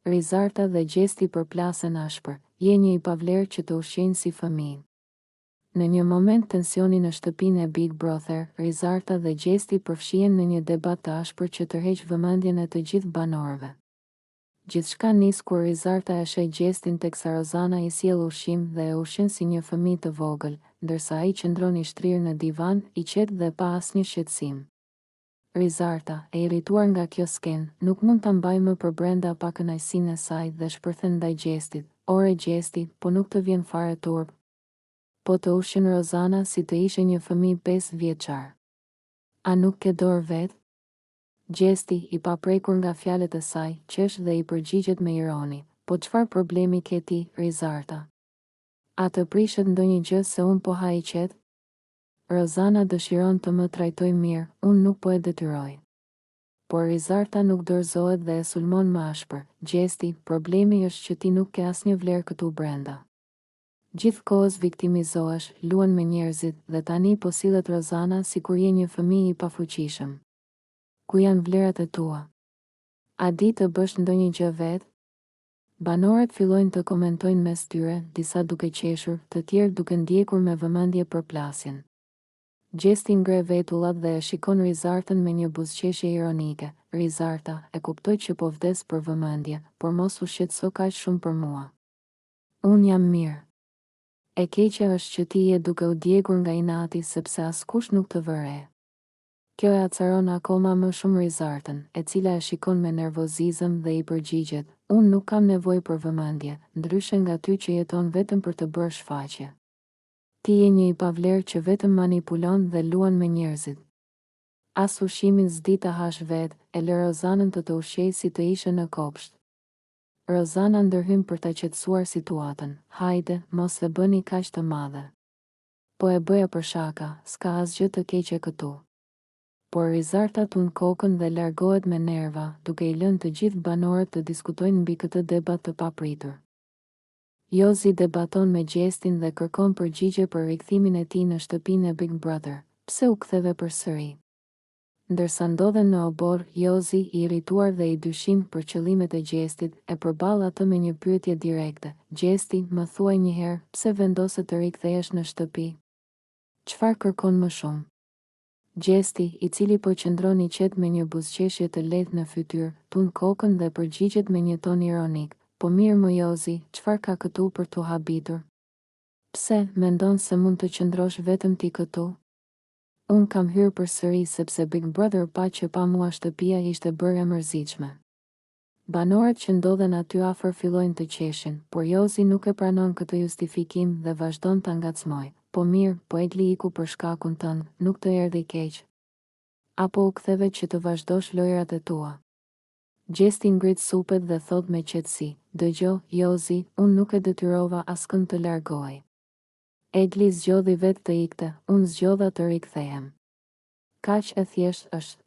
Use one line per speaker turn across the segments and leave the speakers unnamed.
Rizarta dhe gjesti përplasen ashpër, je një i pavlerë që të ushqejnë si fëmijë. Në një moment tensioni në shtëpinë e Big Brother, Rizarta dhe gjesti përfshihen në një debat të ashpër që tërheq vëmendjen e të gjithë banorëve. Gjithçka nis kur Rizarta e sheh gjestin teksa Rozana i sjell ushqim dhe e ushqen si një fëmijë të vogël, ndërsa ai qëndron i shtrirë në divan, i qetë dhe pa asnjë shqetësim. Rizarta, e irrituar nga kjo skenë, nuk mund ta mbajë më për brenda pa kënaqësinë e saj dhe shpërthen ndaj gjestit. Ore gjesti, po nuk të vjen fare turp. Po të ushqen Rozana si të ishe një fëmijë 5 vjeçar. A nuk ke dorë vetë? Gjesti, i paprekur nga fjalët e saj, qesh dhe i përgjigjet me ironi. Po çfarë problemi ke ti, Rizarta? A të prishet ndonjë gjë se unë po ha i qetë? Rozana dëshiron të më trajtoj mirë, unë nuk po e detyroj. Por Rizarta nuk dorëzohet dhe e sulmon më ashpër. Gjesti, problemi është që ti nuk ke asnjë vlerë këtu brenda. Gjithkohës viktimizohesh, luan me njerëzit dhe tani po sillet Rozana sikur je një fëmijë i pafuqishëm. Ku janë vlerat e tua? A di të bësh ndonjë gjë vetë? Banorët fillojnë të komentojnë mes tyre, disa duke qeshur, të tjerë duke ndjekur me vëmendje përplasjen. Gjesti ngre vetullat dhe e shikon Rizartën me një buzëqeshje ironike. Rizarta, e kuptoj që po vdes për vëmendje, por mos u shqetëso kaq shumë për mua. Unë jam mirë. E keqja është që ti je duke u djegur nga inati sepse askush nuk të vëre. Kjo e acaron akoma më shumë Rizartën, e cila e shikon me nervozizëm dhe i përgjigjet, unë nuk kam nevojë për vëmendje, ndryshe nga ty që jeton vetëm për të bërë shfaqje. Ti je një i pavlerë që vetëm manipulon dhe luan me njerëzit. As ushqimin s'di ta hash vetë, e lë Rozanën të ushqej si të ishe në kopsht. Rozana ndërhyn për ta qetësuar situatën. Hajde, mos e bëni kaq të madhe. Po e bëja për shaka, s'ka asgjë të keqe këtu. Por Rizarta tund kokën dhe largohet me nerva, duke i lënë të gjithë banorët të diskutojnë mbi këtë debat të papritur. Jozi debaton me Gjestin dhe kërkon përgjigje për rikthimin e tij në shtëpinë e Big Brother. Pse u ktheve përsëri? Ndërsa ndodhen në obor, Jozi, i irrituar dhe i dyshim për qëllimet e Gjestit, e përball atë me një pyetje direkte. Gjesti, më thuaj një herë, pse vendose të rikthehesh në shtëpi? Çfarë kërkon më shumë? Gjesti, i cili po qëndron i qetë me një buzëqeshje të lehtë në fytyrë, tund kokën dhe përgjigjet me një ton ironik. Po mirë më Jozi, çfarë ka këtu për t'u habitur? Pse, mendon se mund të qëndrosh vetëm ti këtu? Unë kam hyrë përsëri sepse Big Brother pa që pa mua shtëpia ishte bërë e mërzitshme. Banorët që ndodhen aty afër fillojnë të qeshin, por Jozi nuk e pranon këtë justifikim dhe vazhdon ta ngacmoj. Po mirë, po Egli iku për shkakun tënd, nuk të erdhi keq. Apo u ktheve që të vazhdosh lojrat e tua. Gjesti ngrit supet dhe thot me qetësi, dëgjo, Jozi, unë nuk e detyrova askënd të largohej. Egli zgjodhi vetë të ikte, unë zgjodha të rikthehem. Kaq e thjesht është.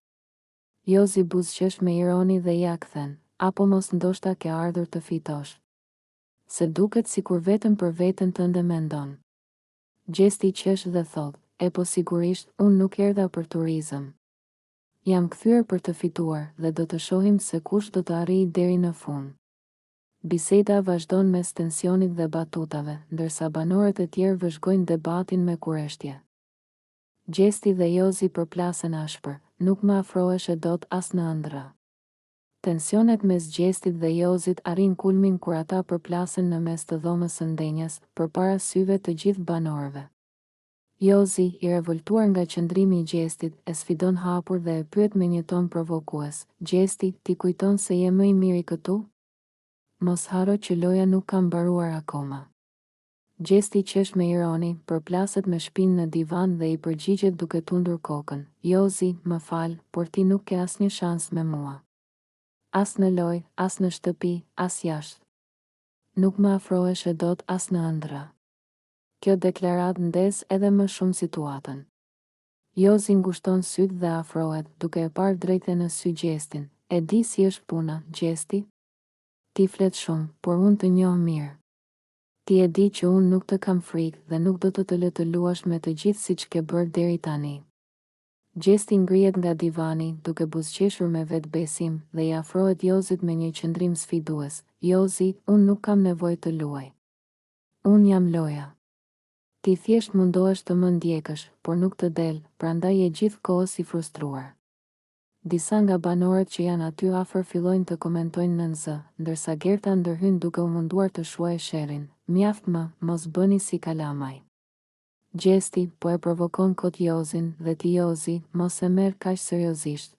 Jozi buzëqesh me ironi dhe ja kthen, apo mos ndoshta ke ardhur të fitosh. Se duket sikur vetëm për veten tënde mendon. Gjesti qesh dhe thot, e po sigurisht, unë nuk erdha për turizëm. Jam kthyer për të fituar dhe do të shohim se kush do të arrijë deri në fund. Biseda vazhdon mes tensionit dhe batutave, ndërsa banorët e tjerë vëzhgojnë debatin me kureshtje. Gjesti dhe Jozi përplasen ashpër, nuk më afrohesh e dot as në ëndra. Tensionet mes Gjestit dhe Jozit arrin kulmin kur ata përplasen në mes të dhomës së ndenjes, përpara syve të gjithë banorëve. Jozi, i revoltuar nga qëndrimi i Gjestit, e sfidon hapur dhe e pyet me një ton provokues. Gjesti, ti kujton se je më i miri këtu? Mos haro që loja nuk ka mbaruar akoma. Gjesti qesh me ironi, përplaset me shpinë në divan dhe i përgjigjet duke tundur kokën. Jozi, më fal, por ti nuk ke asnjë shans me mua. As në loj, as në shtëpi, as jashtë. Nuk më afrohesh e dot as në ëndra. Kjo deklarat ndes edhe më shumë situatën. Jozi ngushton syt dhe afrohet, duke e parë drejtë në sy Gjestin. E di si është puna, Gjesti? Ti flet shumë, por unë të njoh mirë. Ti e di që unë nuk të kam frikë dhe nuk do të lë të luash me të gjithë siç ke bërë deri tani. Gjesti ngrihet nga divani, duke buzëqeshur me vetë besim, dhe i afrohet Jozit me një qëndrim sfidues. Jozi, unë nuk kam nevojë të luaj. Unë jam loja. Ti thjesht mundohesh të më ndjekësh, por nuk të del, prandaj je gjithkohës i frustruar. Disa nga banorët që janë aty afër fillojnë të komentojnë nën zë, ndërsa Gerta ndërhyn duke u munduar të shuajë sherrin. Mjaft më, mos bëni si kalamaj. Gjesti po e provokon kot Jozin dhe ti Jozi mos e merr kaq seriozisht.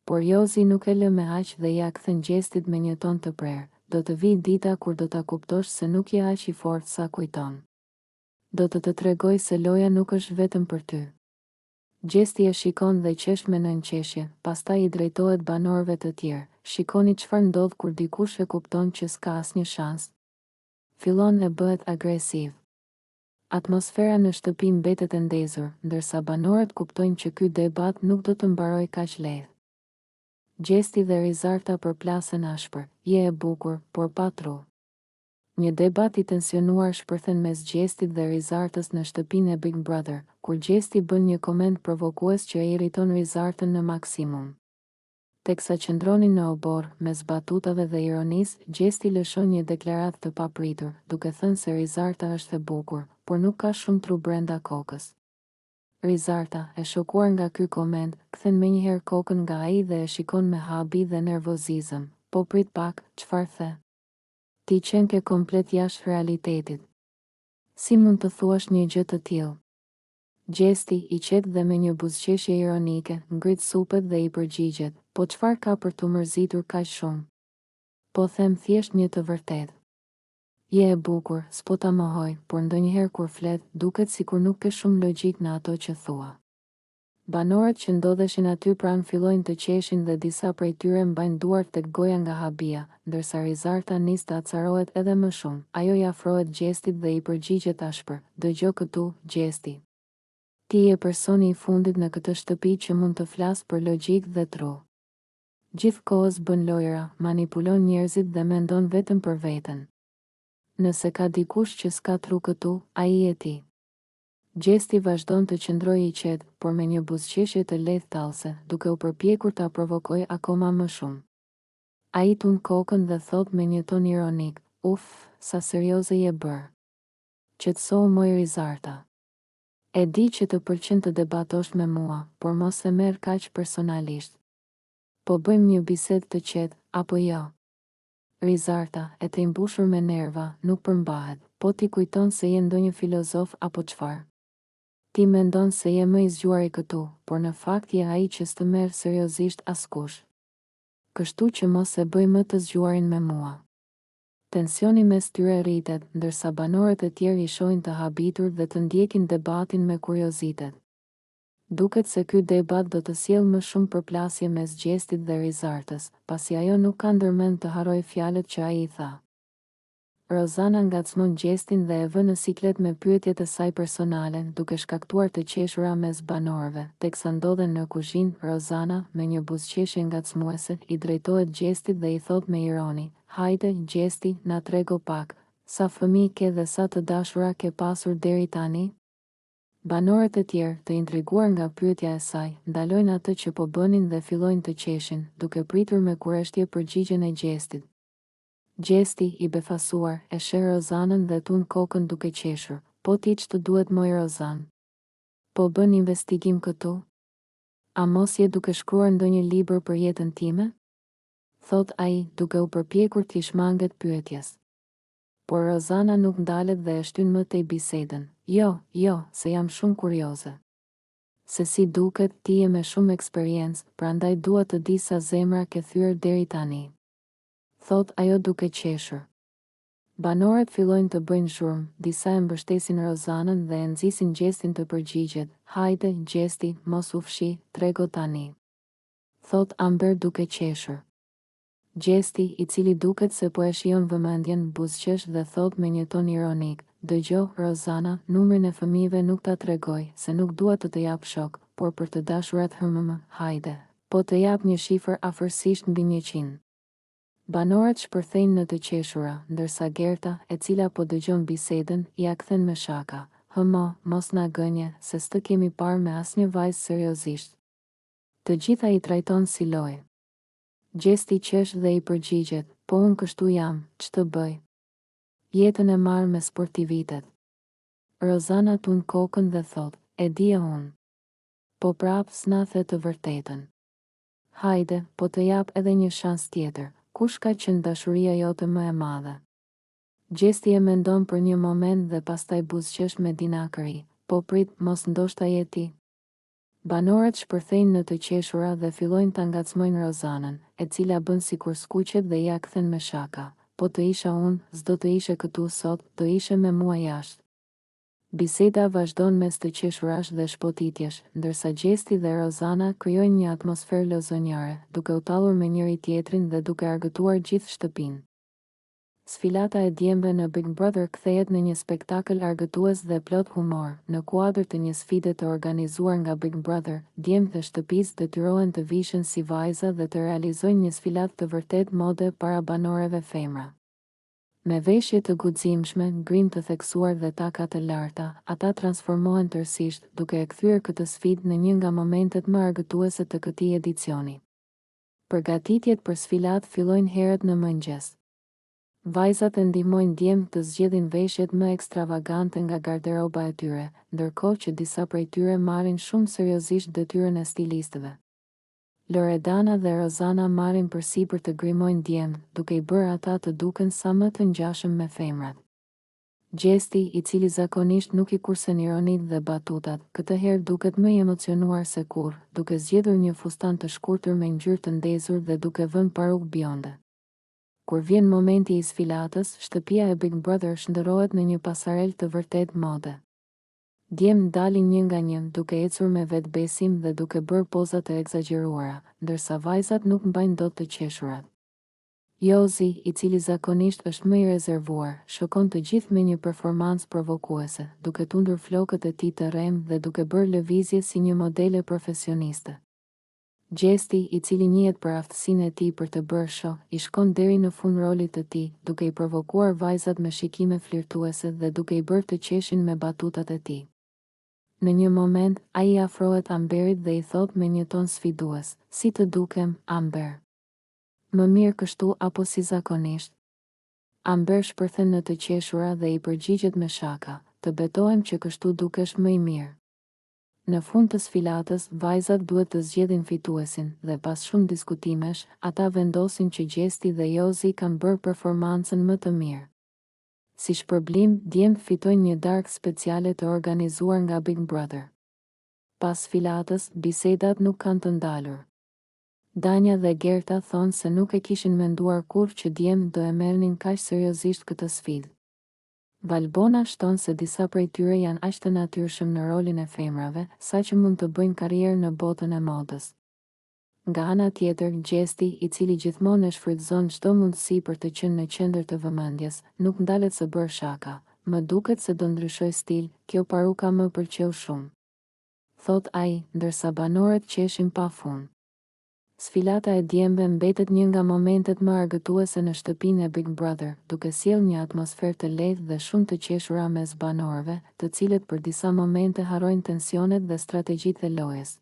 Por Jozi nuk e lë me aq dhe ja kthen Gjestit me një ton të prerë. Do të vi dita kur do ta kuptosh se nuk je aq i fortë sa kujton. Do të tregoj se loja nuk është vetëm për ty. Gjesti e shikon dhe qesh me nënqeshje, pastaj i drejtohet banorëve të tjerë. Shikoni çfarë ndodh kur dikush e kupton që s'ka asnjë shans. Fillon e bëhet agresiv. Atmosfera në shtëpi mbetet e ndezur, ndërsa banorët kuptojnë që ky debat nuk do të mbarojë kaq lehtë. Gjesti dhe Rizarta përplasen ashpër. Je e bukur, por pa tru. Një debat i tensionuar shpërthen mes Gjestit dhe Rizartës në shtëpinë e Big Brother, kur Gjesti bën një koment provokues që e irriton Rizartën në maksimum. Teksa qëndronin në obor, mes batutave dhe ironisë, Gjesti lëshon një deklaratë të papritur, duke thënë se Rizarta është e bukur, por nuk ka shumë tru brenda kokës. Rizarta, e shokuar nga ky koment, kthen menjëherë kokën nga ai dhe e shikon me habi dhe nervozizëm. Po prit pak, çfarë the? Ti qenë ke komplet jashtë realitetit. Si mund të thuash një gjë të tillë? Gjesti i qet dhe me një buzëqeshje ironike, ngrit supet dhe i përgjigjet, po çfarë ka për të mërzitur kaq shumë? Po them thjesht një të vërtetë. Je e bukur, s'po ta mohoj, por ndonjëherë kur flet, duket sikur nuk ke shumë logjik në ato që thua. Banorët që ndodheshin aty pranë fillojnë të qeshin dhe disa prej tyre mbajnë duart tek goja nga habia, ndërsa Rizarta nis të acarohet edhe më shumë. Ajo i afrohet Gjestit dhe i përgjigjet ashpër. Dëgjo këtu, Gjesti. Ti je personi i fundit në këtë shtëpi që mund të flas për logjik dhe tru. Gjithkohës bën lojra, manipulon njerëzit dhe mendon vetëm për veten. Nëse ka dikush që s'ka tru këtu, ai je ti. Gjesti vazhdon të qëndrojë i qetë, por me një buzëqeshje të lehtë tallse, duke u përpjekur ta provokojë akoma më shumë. Ai tund kokën dhe thot me një ton ironik, "Uf, sa serioze je bër." Qetësohu moj Rizarta. E di që të pëlqen të debatosh me mua, por mos e merr kaq personalisht. Po bëjmë një bisedë të qetë, apo jo? Rizarta, e të imbushur me nerva, nuk përmbahet, po ti kujton se je ndonjë filozof apo çfarë? Ti mendon se je më i zgjuari këtu, por në fakt je ai që s'të merr seriozisht askush. Kështu që mos e bëj më të zgjuarin me mua. Tensioni mes tyre rritet, ndërsa banorët e tjerë i shohin të habitur dhe të ndjekin debatin me kuriozitet. Duket se ky debat do të sjellë më shumë përplasje mes Gjestit dhe Rizartës, pasi ajo nuk ka ndërmend të harrojë fjalët që ai i tha. Rozana ngacmon Gjestin dhe e vë në siklet me pyetjet e saj personale, duke shkaktuar të qeshura mes banorëve. Teksa ndodhen në kuzhinë, Rozana, me një buzëqeshje ngacmuese, i drejtohet Gjestit dhe i thot me ironi, "Hajde, Gjesti, na trego pak, sa fëmijë ke dhe sa të dashura ke pasur deri tani?" Banorët e tjerë, të intriguar nga pyetja e saj, ndalojnë atë që po bënin dhe fillojnë të qeshin, duke pritur me kurreshtje përgjigjen e Gjestit. Gjesti, i befasuar, e sheh Rozanën dhe tund kokën duke qeshur. "Po ti ç'të duhet moj Rozan? Po bën investigim këtu? A mos je duke shkruar ndonjë libër për jetën time?" Thot ai, duke u përpjekur t'i shmanget pyetjes. Por Rozana nuk ndalet dhe e shtyn më tej bisedën. Jo, se jam shumë kurioze. Se si duket, ti je me shumë eksperiencë, prandaj dua të di sa zemra ke thyer deri tani. Thot ajo duke qeshur. Banorët fillojnë të bëjnë zhurmë, disa e mbështesin Rozanën dhe e nxisin Gjestin të përgjigjet. "Hajde, Gjesti, mos u fshi, trego tani." Thot Amber duke qeshur. Gjesti, i cili duket se po e shijon vëmendjen, buzëqesh dhe thot me një ton ironik, "Dëgjo, Rozana, numrin e fëmijëve nuk ta tregoj, se nuk dua të jap shok, por për të dashurat hajde, po të jap një shifër afërsisht mbi 100." Banorët shpërthejnë në të qeshura, ndërsa Gerta, e cila po dëgjon bisedën, ja kthen me shaka, hëmo, mos na gënje, se s'të kemi parë me asnjë vajzë seriozisht. Të gjitha i trajton si lojë. Gjesti qesh dhe i përgjigjet, po unë kështu jam, ç'të bëj? Jetën e marr me sportivitet. Rozana tund kokën dhe thot, e di unë. Po prap s'na the të vërtetën. Hajde, po të jap edhe një shans tjetër, kush ka qenë dashuria jote më e madhe? Gjesti e mendon për një moment dhe pastaj buzëqesh me dinakëri, po prit, mos ndoshta je ti. Banorët shpërthejnë në të qeshura dhe fillojnë ta ngacmojnë Rozanën, e cila bën sikur skuqet dhe ja kthen me shaka. Po të isha unë, s'do të ishe këtu sot, do ishe me mua jashtë. Biseda vazhdon mes të qeshurash dhe shpotitjesh, ndërsa Gjesti dhe Rozana krijojnë një atmosferë lozonjare, duke u tallur me njëri tjetrin dhe duke argëtuar gjithë shtëpinë. Sfilata e djemve në Big Brother kthehet në një spektakël argëtues dhe plot humor. Në kuadër të një sfide të organizuar nga Big Brother, djemtë e shtëpisë detyrohen të vishen si vajza dhe të realizojnë një sfilatë të vërtet mode para banorëve femra. Me veshje të guximshme, grim të theksuar dhe taka të larta, ata transformohen tërësisht, duke e kthyer këtë sfidë në një nga momentet më argëtuese të këtij edicioni. Përgatitjet për sfilatë fillojnë herët në mëngjes. Vajzat e ndihmojnë djemtë të zgjedhin veshjet më ekstravagante nga garderoba e tyre, ndërkohë që disa prej tyre marrin shumë seriozisht detyrën e stilistëve. Loredana dhe Rozana marrin përsipër të grimojnë djemtë, duke i bërë ata të duken sa më të ngjashëm me femrat. Gjesti, i cili zakonisht nuk i kursen ironit dhe batutat, këtë herë duket më i emocionuar se kurrë, duke zgjedhur një fustan të shkurtër me ngjyrë të ndezur dhe duke vënë parukë bjonde. Kur vjen momenti i sfilatës, shtëpia e Big Brother shndërrohet në një pasarel të vërtet mode. Djemtë dalin një nga një, duke ecur me vetbesim dhe duke bërë poza të egzageruara, ndërsa vajzat nuk mbajnë dot të qeshurat. Jozi, i cili zakonisht është më i rezervuar, shokon të gjithë me një performancë provokuese, duke tundur flokët e tij të rrem dhe duke bërë lëvizje si një modele profesioniste. Gjesti, i cili njihet për aftësinë e tij për të bërë show, i shkon deri në fund rolit të tij, duke i provokuar vajzat me shikime flirtuese dhe duke i bërë të qeshin me batutat e tij. Në një moment, ai i afrohet Amberit dhe i thot me një ton sfidues, "Si të dukem, Amber? Më mirë kështu apo si zakonisht?" Amber shpërthen në të qeshura dhe i përgjigjet me shaka, "Të betohem që kështu dukesh më i mirë." Në fund të sfilatës, vajzat duhet të zgjedhin fituesin dhe pas shumë diskutimesh, ata vendosin që Gjesti dhe Jozi kanë bërë performancën më të mirë. Si shpërblim, djemtë fitojnë një darkë speciale të organizuar nga Big Brother. Pas sfilatës, bisedat nuk kanë të ndalur. Danja dhe Gerta thonë se nuk e kishin menduar kurrë që djemtë do e merrnin kaq seriozisht këtë sfidë. Valbona shton se disa prej tyre janë aq të natyrshëm në rolin e femrave, sa që mund të bëjnë karrierë në botën e modës. Nga ana tjetër, Gjesti, i cili gjithmonë e shfrytëzon çdo mundësi për të qenë në qendër të vëmendjes, nuk ndalet së bërë shaka. "Më duket se do ndryshoj stil, kjo paruka më pëlqeu shumë," thot ai, ndërsa banorët qeshin pafund. Sfilata e djemve mbetet një nga momentet më argëtuese në shtëpinë e Big Brother, duke sjellë një atmosferë të lehtë dhe shumë të qeshura mes banorëve, të cilët për disa momente harrojnë tensionet dhe strategjitë e lojës.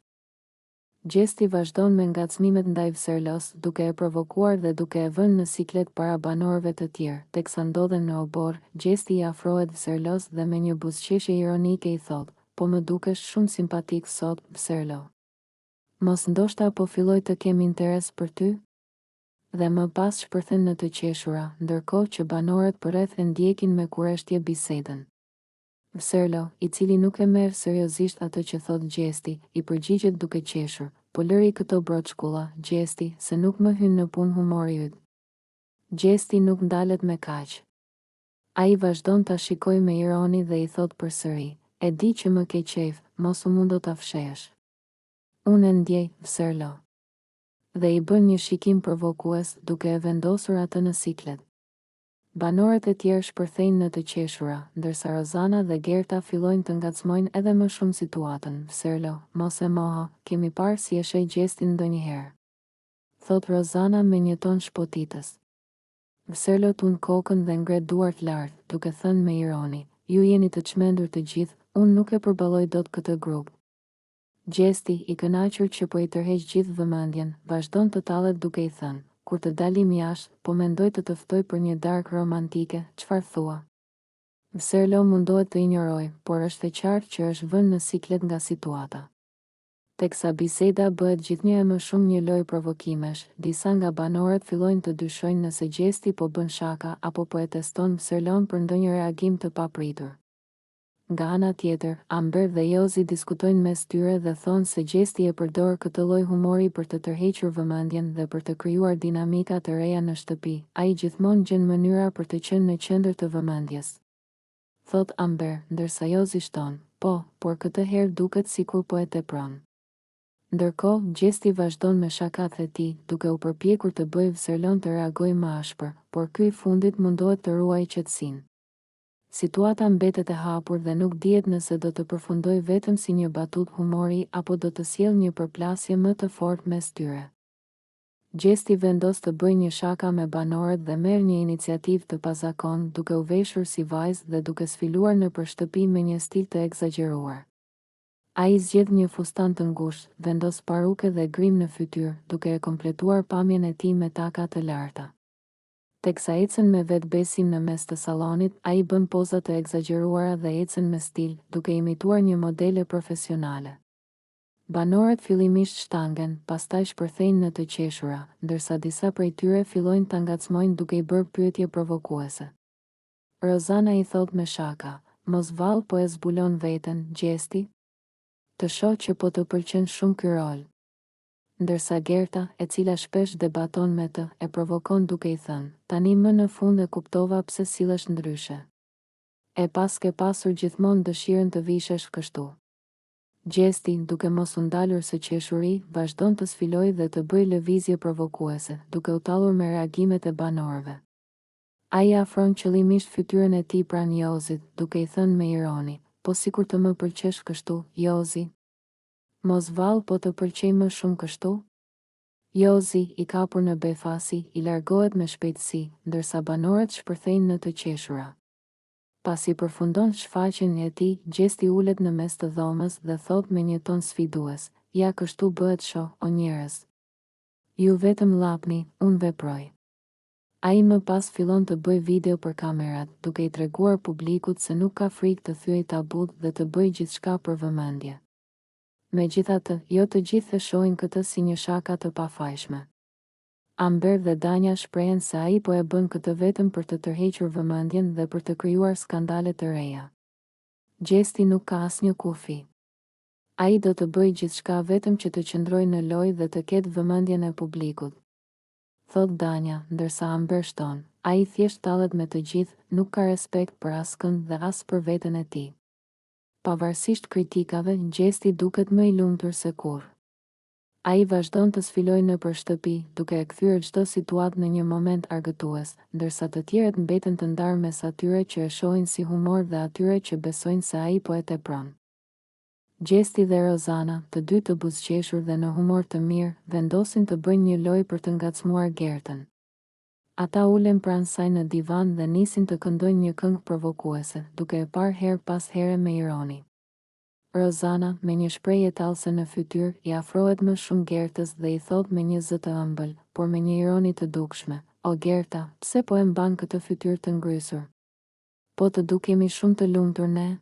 Gjesti vazhdon me ngacmimet ndaj Vserlos, duke e provokuar dhe duke e vënë në siklet para banorëve të tjerë, teksa ndodhen në obor, Gjesti i afrohet Vserlos dhe me një buzëqeshje ironike i thot, "Po më dukesh shumë simpatik sot, Vserlo. Mos ndoshta po filloj të kem interes për ty?" Dhe më pas shpërthen në të qeshura, ndërkohë që banorët përreth e ndjekin me kureshtje bisedën. Vserlo, i cili nuk e merr seriozisht atë që thot Gjesti, i përgjigjet duke qeshur, "Po lëri këto broçkulla, Gjesti, se nuk më hyn në punë humori yt." Gjesti nuk ndalet me kaq. Ai vazhdon ta shikoj me ironi dhe i thot përsëri, "E di që më ke qejf, mos u mundo ta fshesh. Unë e ndjej, Vserlo." Dhe i bën një shikim provokues, duke e vendosur atë në siklet. Banorët e tjerë shpërthejnë në të qeshura, ndërsa Rozana dhe Gerta fillojnë të ngacmojnë edhe më shumë situatën. "Vserlo, mos e moho, kemi parë si e sheh Gjestin ndonjëherë," thot Rozana me një ton shpotitës. Vserlo tund kokën dhe ngre duart lart, duke thënë me ironi, "Ju jeni të çmendur të gjithë, unë nuk e përballoj dot këtë grup. Gjesti, i kënaqur që po i tërheq gjithë vëmendjen, vazhdon të tallet duke i thënë: kur të dalim jashtë, po mendoj të të ftoj për një darkë romantike, çfarë thua? Serlo mundohet të injoroj, por është e qartë që është vënë në siklet nga situata. Teksa biseda bëhet gjithnjë e më shumë një lojë provokimesh, disa nga banorët fillojnë të dyshojnë nëse Gjesti po bën shaka apo po e teston Serlon për ndonjë reagim të papritur. Nga ana tjetër, Amber dhe Jozi diskutojnë mes tyre dhe thonë se Gjesti e përdor këtë lloj humori për të tërhequr vëmendjen dhe për të krijuar dinamika të reja në shtëpi. Ai gjithmonë gjen mënyra për të qenë në qendër të vëmendjes, thot Amber, ndërsa Jozi shton: po, por këtë herë duket sikur po e tepron. Ndërkohë, Gjesti vazhdon me shakat e tij, duke u përpjekur të bëjë Serlon të reagojë më ashpër, por ky i fundit mundohet të ruajë qetësinë. Situata mbetet e hapur dhe nuk dihet nëse do të përfundojë vetëm si një batutë humori apo do të sjellë një përplasje më të fortë mes tyre. Gjesti vendos të bëjë një shaka me banorët dhe merr një iniciativë të pazakon, duke u veshur si vajzë dhe duke sfiluar nëpër shtëpi me një stil të egzageruar. Ai zgjedh një fustan të ngushtë, vendos paruke dhe grim në fytyrë, duke e kompletuar pamjen e tij me taka të larta. Teksa ecën me vetbesim në mes të sallonit, ai bën poza të egzageruara dhe ecën me stil, duke imituar një modele profesionale. Banorët fillimisht shtangen, pastaj shpërthejnë në të qeshura, ndërsa disa prej tyre fillojnë ta ngacmojnë duke i bërë pyetje provokuese. Rozana i thot me shaka: mos vall, po e zbulon veten, Gjesti? Të shoh që po të pëlqen shumë ky rol. Ndërsa Gerta, e cila shpesh debaton me të, e provokon duke i thënë: tani më në fund e kuptova pse sillesh ndryshe. E pas ke pasur gjithmonë dëshirën të vishesh kështu. Gjesti, duke mos u ndalur së qeshuri, vazhdon të sfilojë dhe të bëjë lëvizje provokuese, duke u tallur me reagimet e banorëve. Ai afron qëllimisht fytyrën e tij pranë Jozit, duke i thënë me ironi: po sikur të më pëlqesh kështu, Jozi? Mos vall, po të pëlqej më shumë kështu? Jozi, i kapur në befasi, i largohet me shpejtësi, ndërsa banorët shpërthejnë në të qeshura. Pasi përfundon shfaqjen e tij, Gjesti ulet në mes të dhomës dhe thot me një ton sfidues: ja kështu bëhet shoh, o njerëz. Ju vetëm llapni, unë veproj. Ai më pas fillon të bëj video për kamerat, duke i treguar publikut se nuk ka frikë të thyej tabut dhe të bëjë gjithçka për vëmendje. Megjithatë, jo të gjithë e shohin këtë si një shaka të pafajshme. Amber dhe Danja shprehen se ai po e bën këtë vetëm për të tërhequr vëmendjen dhe për të krijuar skandale të reja. Gjesti nuk ka asnjë kufi. Ai do të bëjë gjithçka vetëm që të qëndrojë në lojë dhe të ketë vëmendjen e publikut, thot Danja, ndërsa Amber shton: ai thjesht tallet me të gjithë, nuk ka respekt për askënd dhe as për veten e tij. Pavarësisht kritikave, Gjesti duket më i lumtur se kurrë. Ai vazhdon të sfilojë nëpër shtëpi, duke e kthyer çdo situatë në një moment argëtues, ndërsa të tjerët mbeten të ndarë mes atyre që e shohin si humor dhe atyre që besojnë se ai po e tepron. Gjesti dhe Rozana, të dy të buzëqeshur dhe në humor të mirë, vendosin të bëjnë një lojë për të ngacmuar Gertën. Ata ulen pranë saj në divan dhe nisin të këndojnë një këngë provokuese, duke e parë her pas here me ironi. Rozana, me një shprehje tallëse në fytyrë, i afrohet më shumë Gertës dhe i thot me një zë të ëmbël, por me një ironi të dukshme: o Gerta, pse po e mban këtë fytyrë të ngrysur? Po të dukemi shumë të lumtur ne?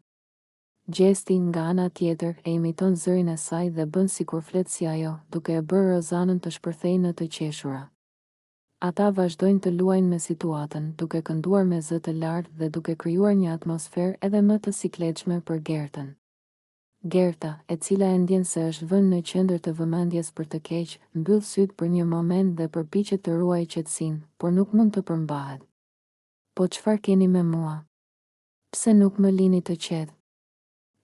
Gjesti, nga ana tjetër, e imiton zërin e saj dhe bën sikur flet si ajo, duke e bërë Rozanën të shpërthejë në të qeshura. Ata vazhdojnë të luajnë me situatën, duke kënduar me zë të lartë dhe duke krijuar një atmosferë edhe më të sikletshme për Gertën. Gerta, e cila e ndjen se është vënë në qendër të vëmendjes për të keq, mbyll sytë për një moment dhe përpiqet të ruajë qetësinë, por nuk mund të përmbahet. Po çfarë keni me mua? Pse nuk më lini të qetë?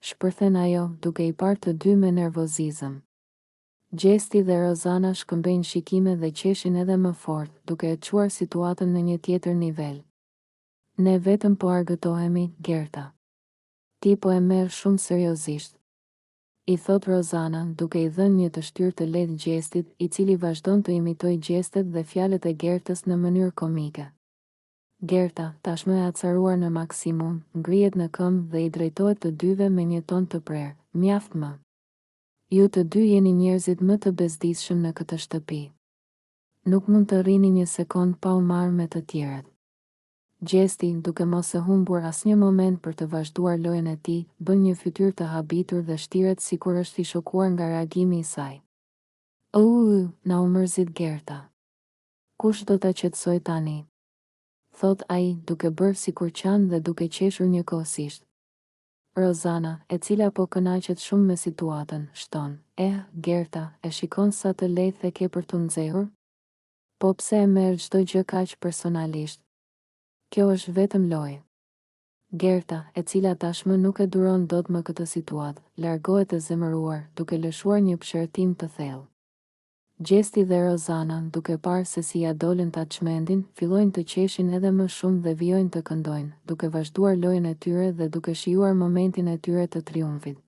Shpërthen ajo, duke i parë të dy me nervozizëm. Gjesti dhe Rozana shkëmbejnë shikime dhe qeshin edhe më fort, duke e çuar situatën në një tjetër nivel. Ne vetëm po argëtohemi, Gerta. Ti po e merr shumë seriozisht, i thot Rozana, duke i dhënë një të shtyrë të lehtë Gjestit, i cili vazhdon të imitojë gjestet dhe fjalët e Gertës në mënyrë komike. Gerta, tashmë e acaruar në maksimum, ngrihet në këmbë dhe i drejtohet të dyve me një ton të prerë. Mjaft më. Ju të dy jeni njerëzit më të bezdisshëm në këtë shtëpi. Nuk mund të rrini një sekond pa u marrë me të tjerët. Gjesti, duke mos e humbur asnjë moment për të vazhduar lojën e tij, bën një fytyrë të habitur dhe shtiret sikur është i shokuar nga reagimi i saj. Na u mërzit Gerta. Kush do ta qetësoj tani? Thot ai, duke bërë sikur qan dhe duke qeshur njëkohësisht. Rozana, e cila po kënaqet shumë me situatën, shton. Gerta, e shikon sa të lehtë e ke për të nxehur? Po pse e merr çdo gjë kaq personalisht? Kjo është vetëm lojë. Gerta, e cila tashmë nuk e duron dot më këtë situatë, largohet e zemëruar, duke lëshuar një pëshërtim të thellë. Gjesti dhe Rozana, duke parë se si ja dolën ta çmendin, fillojnë të qeshin edhe më shumë dhe vijojnë të këndojnë, duke vazhduar lojën e tyre dhe duke shijuar momentin e tyre të triumfit.